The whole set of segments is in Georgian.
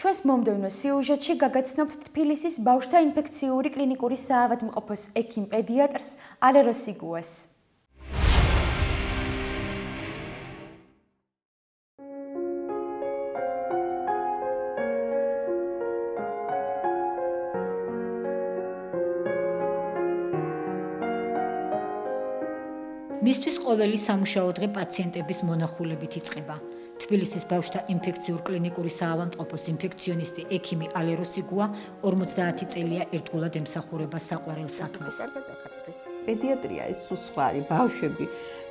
ჩვენს მომდევნო სიუჟეტში გაგაცნობთ თბილისის ბავშვთა ინფექციური კლინიკური საავადმყოფოს ექიმ-პედიატრს ალერო სიგუას. მისთვის ყოველი სამუშაო დღე პაციენტების მონახულებით იწყება. თბილისის ბავშვთა ინფექციურ კლინიკური საავადმყოფოს ინფექციონისტი ექიმი ალერო სიგუა 50 წელია ერთგულად ემსახურება საყვარელ საქმეს. პედიატრია ეს სხვა არის,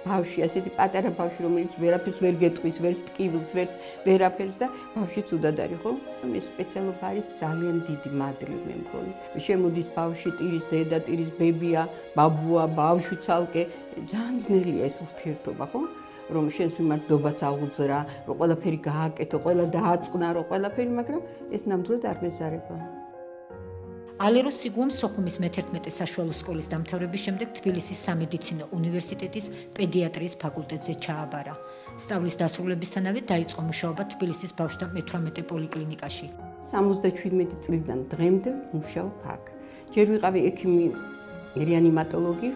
ბავშვი, ასეთი პატარა ბავშვი, რომელიც ვერაფერს ვერ გეტყვის, ვერც ტკივილს, ვერაფერს და ბავშვი ცუდად არის, ხო? ეს სპეციალობა არის ძალიან დიდი მადლი მე მგონი. შემოდის ბავშვი, ტირის დედა, ტირის ბებია, ბაბუა, ბავშვი ცალკე, ძალიან ძნელია ეს ურთიერთობა, ხო? რომ შენს მიმართ დობაც აღუძრა, რომ ყველაფერი გააკეთო, ყველა დააწყნა, რომ ყველაფერი, მაგრამ ეს ნამდვილად არ მეზარება. ალერო სიგუამ სოხუმის მე-11 საშუალო სკოლის დამთავრების შემდეგ თბილისის სამედიცინო უნივერსიტეტის პედიატრიის ფაკულტეტზე ჩააბარა. სწავლის დასრულებისთანავე დაიწყო მუშაობა თბილისის ბავშვთა მე-18 პოლიკლინიკაში. 77 წლიდან დღემდე მუშაობ აქ. ჯერ ვიყავი ექიმი რეანიმატოლოგი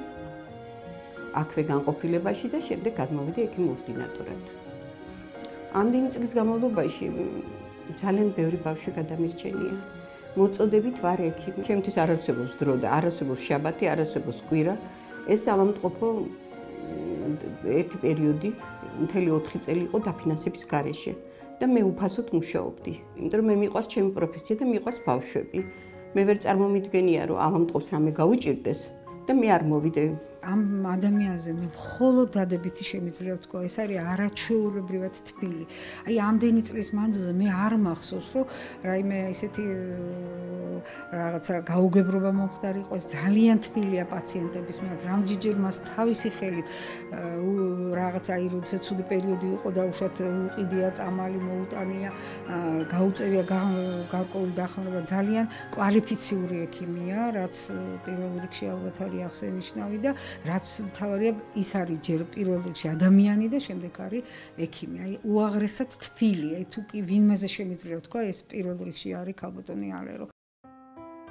აქვე განყოფილებაში და შემდეგ გადმოვიდი ექიმ ორდინატორად. ამდენი წლის განმავლობაში ძალიან ბევრი ბავშვი გადამირჩენია. მოწოდებით ვარ ექიმი. ჩემთვის არ არსებობს დრო და არ არსებობს შაბათი, არ არსებობს კვირა. ეს საავადმყოფო ერთი პერიოდი, მთელი 4 წელი იყო დაფინანსების გარეშე და მე უფასოდ მუშაობდი. იმიტომ რომ მე მიყვარს ჩემი პროფესია და მიყვარს ბავშვები. მე ვერ წარმომიდგენია რომ ავადმყოფს რამე გაუჭირდეს და მე არ მოვიდე. ამ ადამიანზე მე მხოლოდ დადებითი შემიძლია ვთქვა, ეს არის არაჩვეულებრივად თბილი. აი ამდენი წლის მანძილზე მე არ მახსოვს, რომ რაიმე ესეთი რაღაცა გაუგებრობა მომხდარი იყოს, ძალიან თბილია პაციენტების მიმართ, რამდენჯერ მას თავისი ხელით რაღაცა აი როდესაც ცუდი პერიოდი იყო და უშუალოდ უყიდია წამალი, მოუტანია, გაუწევია გარკვეული დახმარება, ძალიან კვალიფიციური ექიმია, რაც პირველ რიგში ალბათ არის აღსანიშნავი და რაც მთავარია ის არის ჯერ პირველ რიგში ადამიანი და შემდეგ არის ექიმი. აი უაღრესად თბილი, აი თუ კი ვინმეზე შემიძლია ვთქვა, ეს პირველ რიგში არის ქალბატონი ალერო.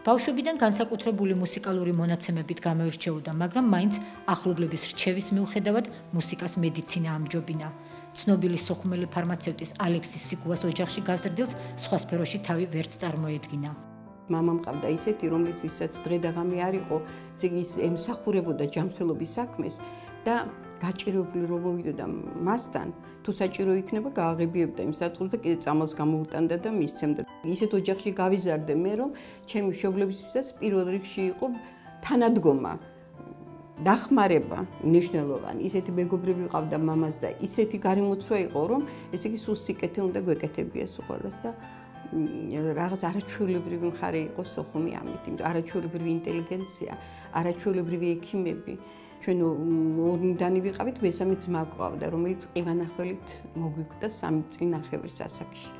ბავშვებიდან განსაკუთრებული მუსიკალური მონაცემებით გამოირჩეოდა, მაგრამ მაინც ახლობლების რჩევის მიუხედავად მუსიკას მედიცინა ამჯობინა. ცნობილი სოხუმელი ფარმაცევტის ალექსი სიგუას ოჯახში გაზრდილს სხვა სფეროში თავი ვერც წარმოედგინა. მამა მყავდა ისეთი, რომლისთვისაც დღე და ღამე არ იყო, ის ემსახურებოდა ჯანმრთელობის საქმეს და გაჭირვებული რომ მოვიდოდა მასთან, თუ საჭირო იქნება გააღებიებდა იმ საწოლზე, კიდე წამალს გამოუტანდა და მისცემდა. ისეთ ოჯახში გავიზარდე მე, რომ ჩემი მშობლებისთვისაც პირველ რიგში იყო თანადგომა, დახმარება მნიშვნელოვანი. ისეთი მეგობრები ყავდა მამას და ისეთი გარემოცვა იყო, რომ ესე იგი სულ სიკეთე უნდა გვეკეთებიეს ყველას და რაღაც არაჩვეულებრივი მხარე იყო სოხუმი ამით, იმიტომ არაჩვეულებრივი ინტელიგენცია, არაჩვეულებრივი ექიმები. ჩვენ ორნიდანი ვიყავით, მესამე ძმა გვყავდა, რომელიც ყივანახველით მოგვიკვდა 3 წელი ნახევრის ასაკში.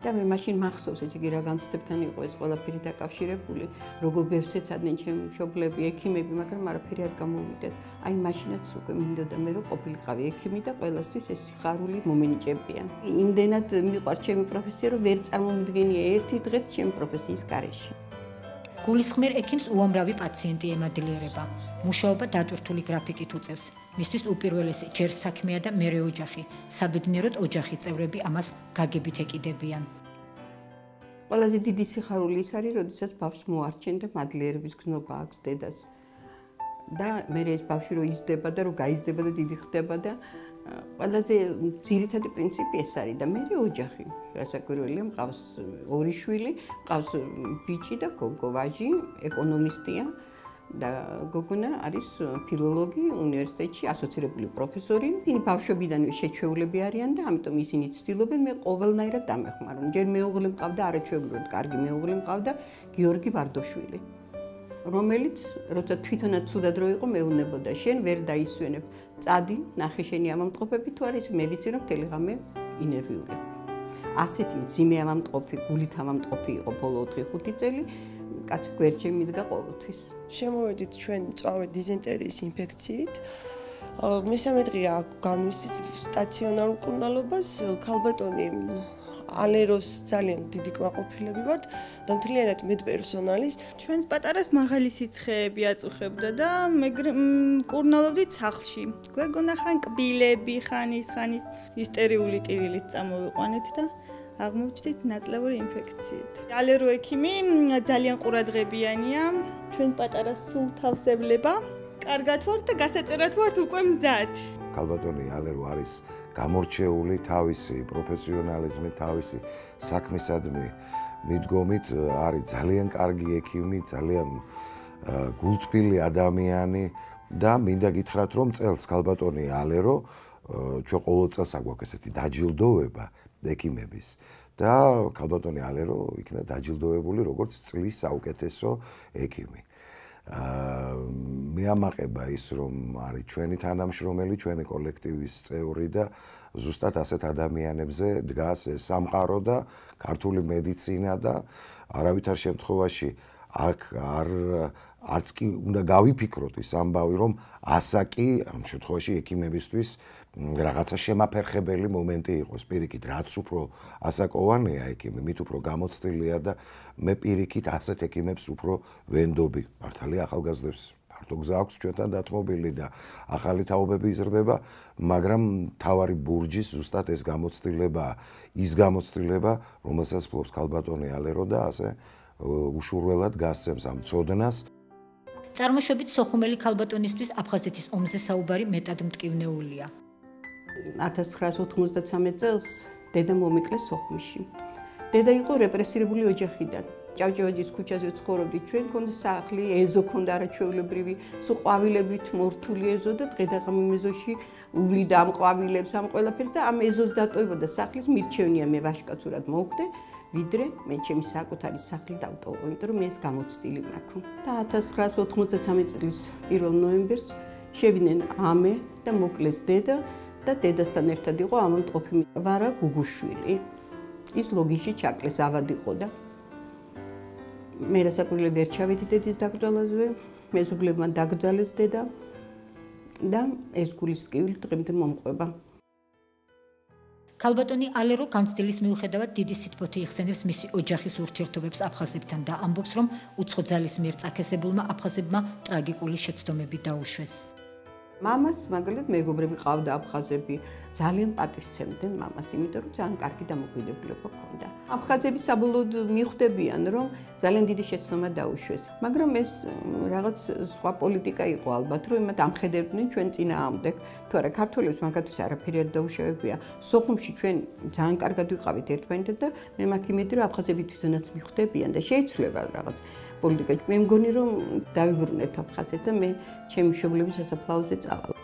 და მე მაშინ მახსოვს, ესე იგი რა გამცდებთან იყო ეს ყველაფერი დაკავშირებული, როგორ ბევრს ეცადნენ ჩემი მშობლები, ექიმები, მაგრამ არაფერი არ გამოვიდეთ. აი მაშინაც უკვე მინდოდა მე რომ ყოფილიყავი ექიმი და ყველასთვის ეს სიხარული მომენიჭებია. იმდენად მიყვარს ჩემი პროფესია, რომ ვერ წარმომიდგენია ერთი დღეც ჩემი პროფესიის გარეშე. გულისხმიერ ექიმს უამრავი პაციენტი ემადლიერება. მუშაობა დატვირთული გრაფიკით უწევს. მისთვის უპირველესი ჯერ საქმეა და მერე ოჯახი. საბედნიეროდ ოჯახის წევრები ამას გაგებით ეკიდებიან. ყველაზე დიდი სიხარული ის არის, როდესაც ბავშვს მოარჩენ და მადლიერების გზნობა აქვს დედას. და მე ეს ბავშვი რო იზრდება და რო გაიზრდება და დიდი ხდება და ყველაზე ძირითადი პრინციპი ეს არის და მე ოჯახი. გასაკვირველია, მყავს 2 შვილი, მყავს ბიჭი და გოგო, ვაჟი, ეკონომისტია და გოგონა არის ფილოლოგი უნივერსიტეტში, ასოცირებული პროფესორი. ისინი ბავშვობიდანვე შეჩვეულები არიან და ამიტომ ისინი ცდილობენ მე ყოველნაირად დამეხმარონ. ჯერ მეუღლე მყავდა არაჩვეულებრივად კარგი მეუღლე მყავდა გიორგი ვარდოშვილი, რომელიც როცა თვითონაც ცუდად რო იყო მეუბნებოდა, შენ ვერ დაისვენებ. წადი, ნახე შენი ამამტყობები თუ არის, მე ვიცი რომ მთელი ღამე ინერვიულებ. ასეთი მძიმე ამამტყობი, გულით ამამტყობი იყო ბოლო 4-5 წელი, კაცი გვერდში მიდგა ყოველთვის. შემოვედით ჩვენ მწვავე დიზენტერიის ინფექციით. მესამე დღეა განვისწრით სტაციონარულ მკურნალობას, ქალბატონი ალეროს ძალიან დიდი კმაყოფილები ვართ და მთლიანად მე პერსონალის ჩვენს პატარას მაღალი სიცხეები აწუხებდა და კურნალობდით სახლში. გვეგონა ხან კბილები, ხანის ისტერიული ტირილით წამოვიყვანეთ და აღმოჩნდით ნაწლავური ინფექციით. ალერო ექიმი ძალიან ყურადღებიანია. ჩვენ პატარას სულ თავს ევლება. კარგად ვართ და გასაწერად ვართ უკვე მზად. ქალბატონი ალერო არის გამორჩეული თავისი პროფესიონალიზმით, თავისი საქმისადმი მიდგომით, არის ძალიან კარგი ექიმი, ძალიან გულთბილი ადამიანი და მინდა გითხრათ, რომ წელს ქალბატონი ალერო ჩვენ ყოველ წელს აგვაქვს ესეთი დაჯილდოება ექიმების და ქალბატონი ალერო იქნა დაჯილდოებული როგორც წლის საუკეთესო ექიმი. მეამაყება ის, რომ არის ჩვენი თანამშრომელი, ჩვენი კოლექტივის წევრი და ზუსტად ასეთ ადამიანებზე დგას სამყარო და ქართული მედიცინა და არავითარ შემთხვევაში აქ არც კი უნდა გავიფიქროთ ის ამბავი, რომ ასაკი ამ შემთხვევაში ექიმებისთვის რაღაცა შემაფერხებელი მომენტი იყოს. პირიქით, რაც უფრო ასაკოვანია ექიმი, მით უფრო გამოცდილია და მე პირიქით ასეთ ექიმებს უფრო ვენდობი. მართალია ახალგაზრდებს ფართო გზა აქვს ჩვენთან დათმობილი და ახალი თაობები იზრდება, მაგრამ თავარი ბურჯის ზუსტად ეს გამოცდილებაა, ის გამოცდილება, რომელსაც ფლობს ქალბატონი ალერო და ასე უშურველად გასცემს ამ ცოდნას. წარმოშობით სოხუმელი ქალბატონისთვის აფხაზეთის ომზე საუბარი მეტად მტკივნეულია. 1993 წელს დედა მომიკლეს სოხუმში. დედა იყო რეპრესირებული ოჯახიდან. ჭავჭავაძის ქუჩაზე ცხოვრობდით ჩვენ, ქონდა სახლი, ეზო ქონდა არაჩვეულებრივი, სულ ყვავილებით მორთული ეზო და დღე-დღე ეზოში უვლიდა ამ ყვავილებს, ამ ყველაფერს და ამ ეზოს დატოვება სახლის მირჩევნია მე ვაშკაცურად მოვკვდე, ვიდრე მე ჩემი საკუთარი სახლი დავტოვო, იმიტომ რომ მე ეს გამოცდილი მაქვს. და 1993 წლის 1 ნოემბერს შევიდნენ ამე და მოკლეს დედა და დედასთან ერთად იყო ამონტყოფი ვარა გუგუშვილი. ის ლოგიში ჩაკლეს, ავად იყო და მე რასაკვირველია ვერ ჩავედი დედის დაკრძალვაზე, მეზობლებმა დაკრძალეს დედა და ეს გულისწყივი დღემდე მომყვება. ქალბატონი ალერო განცდილის მიუხედავად დიდი სითბოთი იხსენებს მისი ოჯახის ურთიერთობებს აფხაზებთან და ამბობს, რომ უცხო ძალის მიერ წაქესებულმა აფხაზებმა ტრაგიკული შეცდომები დაუშვეს. მამას მაგალითად მეგობრები ყავდა აფხაზები, ძალიან პატივსცემდნენ მამას, იმიტომ რომ ძალიან კარგი დამოუკიდებლობა ჰქონდა. აფხაზები საბოლოოდ მიხვდებიან, რომ ძალიან დიდი შეცდომა დაუშვეს, მაგრამ ეს რაღაც სხვა პოლიტიკა იყო ალბათ, რომ იმათ ამხედებდნენ ჩვენ წინააღმდეგ. თუ არა ქართველებს მაგათთვის არაფერი არ დაუშავებია. სოხუმში ჩვენ ძალიან კარგად ვიყავით ერთმანეთთან და მე მაქვს იმედი, რომ აფხაზები თვითონაც მიხვდებიან და შეიცვლება რაღაც პოლიტიკა. მე მგონი რომ დავიბრუნეთ აფხაზეთ და მე ჩემი მშობლების სასაფლაოზე წავალ.